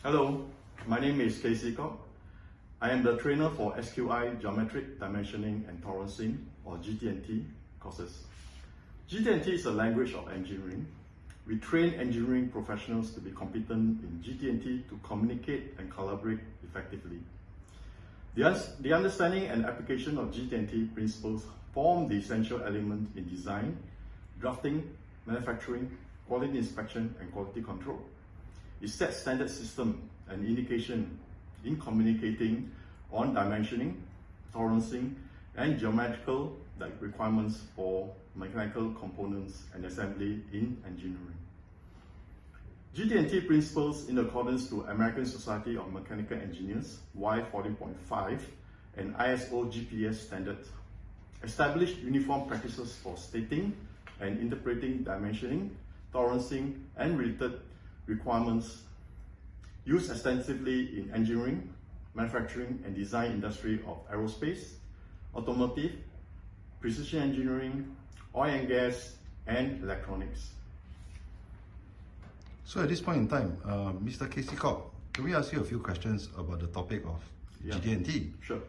Hello, my name is Casey Kok. I am the trainer for SQI Geometric Dimensioning and Tolerancing, or GD&T courses. GD&T is a language of engineering. We train engineering professionals to be competent in GD&T to communicate and collaborate effectively. The understanding and application of GD&T principles form the essential element in design, drafting, manufacturing, quality inspection, and quality control. It sets standard system and indication in communicating on dimensioning, tolerancing, and geometrical requirements for mechanical components and assembly in engineering. GD&T principles in accordance to American Society of Mechanical Engineers Y14.5 and ISO GPS standards establish uniform practices for stating and interpreting dimensioning, tolerancing, and related requirements used extensively in engineering, manufacturing, and design industry of aerospace, automotive, precision engineering, oil and gas, and electronics. So at this point in time, Mr. Casey Kok, can we ask you a few questions about the topic of GD&T? Sure.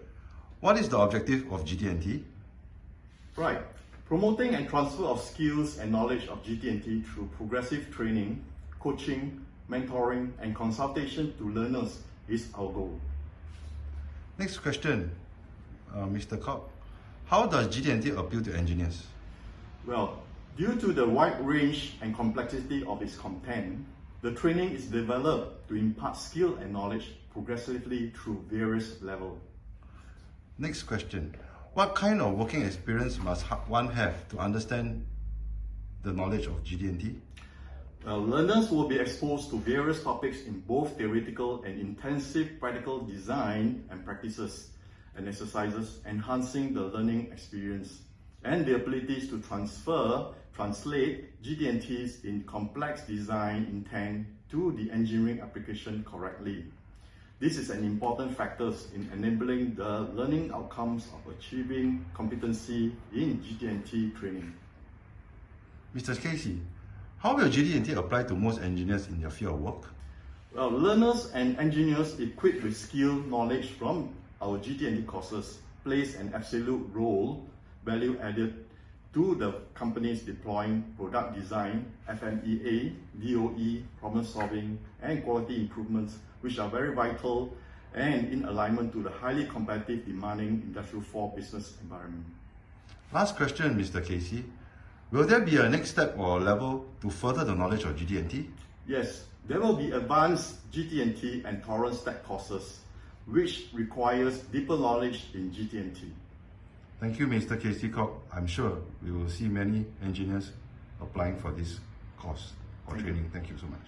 What is the objective of GD&T? Right. Promoting and transfer of skills and knowledge of GD&T through progressive training, coaching, mentoring, and consultation to learners is our goal. Next question, Mr. Kok. How does GD&T appeal to engineers? Well, due to the wide range and complexity of its content, the training is developed to impart skill and knowledge progressively through various levels. Next question. What kind of working experience must one have to understand the knowledge of GD&T? Learners will be exposed to various topics in both theoretical and intensive practical design and practices and exercises, enhancing the learning experience and the abilities to translate GD&Ts in complex design intent to the engineering application correctly. This is an important factor in enabling the learning outcomes of achieving competency in GD&T training. Mr. Casey, how will GD&T apply to most engineers in their field of work? Well, learners and engineers equipped with skill knowledge from our GD&T courses plays an absolute role, value added to the companies deploying product design, FMEA, DOE, problem solving, and quality improvements, which are very vital and in alignment to the highly competitive, demanding Industrial 4 business environment. Last question, Mr. Casey. Will there be a next step or level to further the knowledge of GD&T? Yes, there will be advanced GD&T and tolerance stack courses, which requires deeper knowledge in GD&T. Thank you, Mr. Casey Kok. I'm sure we will see many engineers applying for this course or training. Thank you so much.